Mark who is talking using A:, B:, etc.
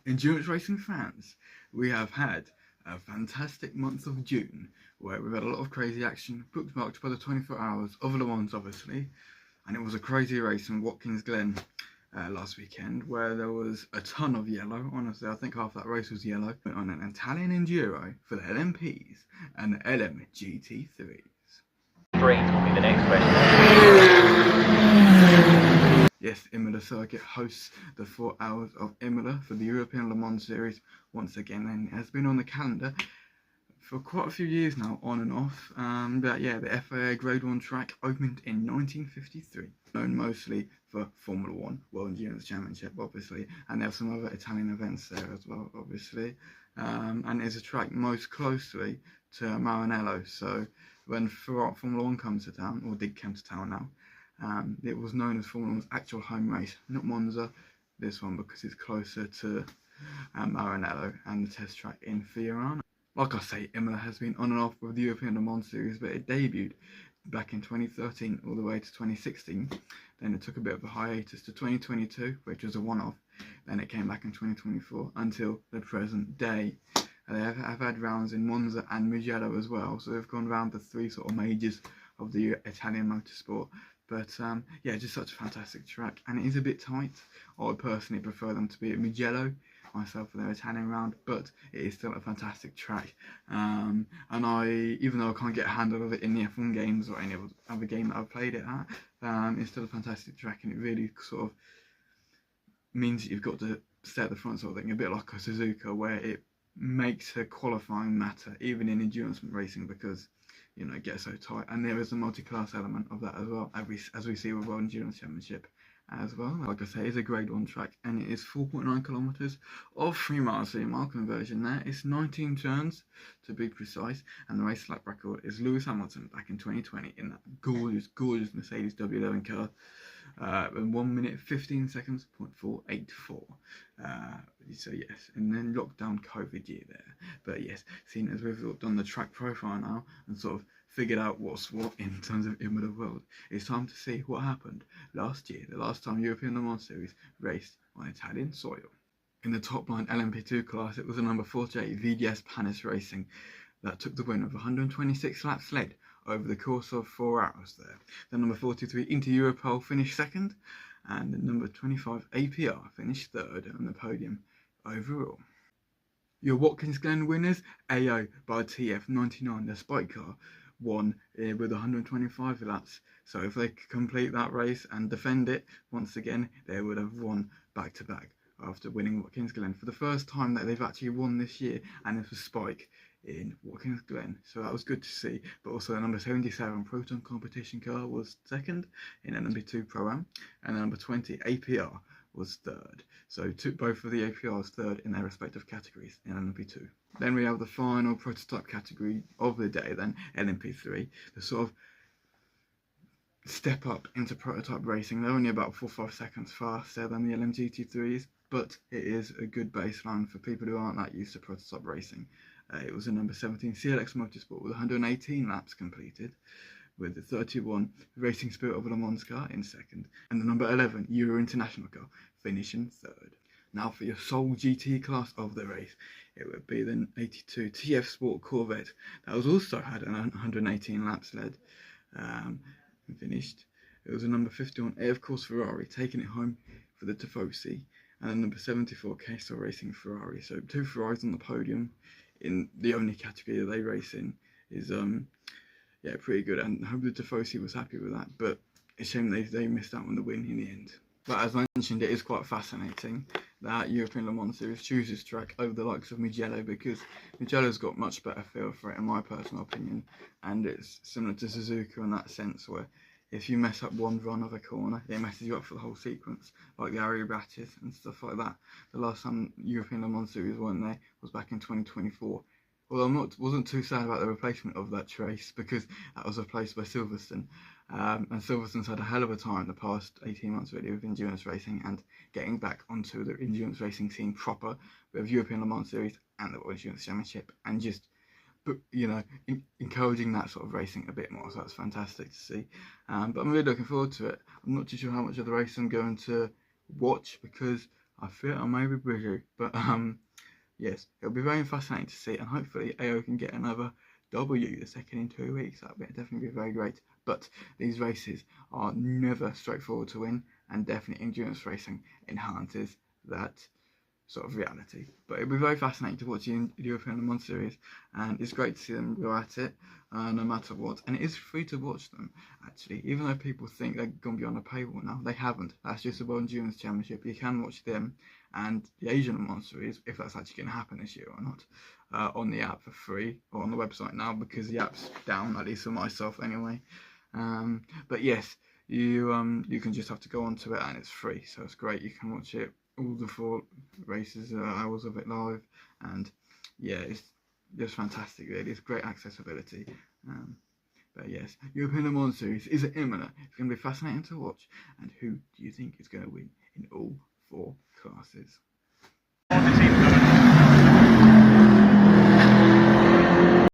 A: Endurance racing fans, we have had a fantastic month of June where we've had a lot of crazy action, bookmarked by the 24 hours of Le Mans obviously, and it was a crazy race in Watkins Glen last weekend where there was a ton of yellow. Honestly, I think half that race was yellow. Went on an Italian Enduro for the LMPs and the LMGT3s.
B: Green will be the next question.
A: Yes, Imola circuit hosts the 4 hours of Imola for the European Le Mans Series once again, and it has been on the calendar for quite a few years now, on and off. But yeah, the FIA Grade 1 track opened in 1953, known mostly for Formula 1, World Endurance Championship obviously, and there are some other Italian events there as well obviously, and it's a track most closely to Maranello. So when Formula 1 comes to town, or did come to town now, it was known as Formula 1's actual home race, not Monza, this one, because it's closer to Maranello and the test track in Fiorano. Like I say, Imola has been on and off with the European Le Mans Series, but it debuted back in 2013 all the way to 2016. Then it took a bit of a hiatus to 2022, which was a one-off. Then it came back in 2024 until the present day. They have had rounds in Monza and Mugello as well, so they've gone around the three sort of majors of the Italian motorsport. But yeah, just such a fantastic track, and it is a bit tight. I would personally prefer them to be at Mugello myself for their Italian round, but it is still a fantastic track. And even though I can't get a handle of it in the F1 games or any other game that I've played it at, it's still a fantastic track, and it really sort of means that you've got to stay at the front sort of thing, a bit like a Suzuka, where it makes a qualifying matter even in endurance racing, because you know it gets so tight, and there is a multi-class element of that as well, as we see with World Endurance Championship as well. Like I say, it's a grade 1 track, and it is 4.9 kilometers of 3 miles, 3 mile conversion there. It's 19 turns to be precise, and the race lap record is Lewis Hamilton back in 2020 in that gorgeous Mercedes W11 car, in 1 minute 15 seconds, 0.484. So yes, and then lockdown COVID year there. But yes, seeing as we've done the track profile now and sort of figured out what's what in terms of Imola World, it's time to see what happened last year, the last time European Le Mans Series raced on Italian soil. In the top line LMP2 class, it was the number 48 VDS Panis Racing that took the win of 126 laps led over the course of 4 hours there. The number 43 Inter Europol finished second, and the number 25 APR finished third on the podium overall. Your Watkins Glen winners, AO by TF99, the Spike car, won with 125 laps. So if they could complete that race and defend it once again, they would have won back to back after winning Watkins Glen for the first time that they've actually won this year, and it was Spike in Watkins Glen, so that was good to see. But also the number 77 Proton competition car was second in LMP2 Pro-Am, and the number 20 APR was third. So both of the APRs third in their respective categories in LMP2. Then we have the final prototype category of the day, then LMP3, the sort of step up into prototype racing. They're only about 4 or 5 seconds faster than the LMGT3s, but it is a good baseline for people who aren't that used to prototype racing. It was a number 17 CLX Motorsport with 118 laps completed, with the 31 Racing Spirit of Le Mans car in second, and the number 11 Euro International car finishing third. Now for your sole GT class of the race, it would be the 82 TF Sport Corvette that was also had 118 laps led and finished. It was a number 51 A of course Ferrari taking it home for the Tifosi, and a number 74 K-Star Racing Ferrari. So 2 Ferraris on the podium in the only category that they race in is yeah, pretty good, and I hope the Tifosi was happy with that, but it's a shame they missed out on the win in the end. But as I mentioned, it is quite fascinating that European Le Mans Series chooses track over the likes of Mugello, because Mugello's got much better feel for it in my personal opinion, and it's similar to Suzuka in that sense, where if you mess up one run of a corner, it messes you up for the whole sequence, like the Aribatis and stuff like that. The last time European Le Mans Series weren't there was back in 2024. Although I wasn't too sad about the replacement of that race, because that was replaced by Silverstone. And Silverstone's had a hell of a time the past 18 months really with endurance racing and getting back onto the endurance racing scene proper with European Le Mans Series and the World Endurance Championship, and just, you know, encouraging that sort of racing a bit more. So that's fantastic to see. But I'm really looking forward to it. I'm not too sure how much of the race I'm going to watch, because I feel I may be busy, but yes, it'll be very fascinating to see, and hopefully AO can get another W, the second in 2 weeks. That would definitely be very great. But these races are never straightforward to win, and definitely endurance racing enhances that sort of reality. But it'll be very fascinating to watch the European Le Mans series, and it's great to see them go at it, no matter what. And it is free to watch them, actually, even though people think they're going to be on a paywall now. They haven't. That's just the World Endurance Championship. You can watch them and the Asian Le Mans series, if that's actually going to happen this year or not, on the app for free, or on the website now, because the app's down, at least for myself anyway. But yes, you can just have to go onto it, and it's free, so it's great. You can watch it, all the 4 races, hours of it live, and yeah, it's just fantastic. Really, it's great accessibility. But yes, European Le Mans series is at Imola. It's going to be fascinating to watch. And who do you think is going to win in all 4 classes?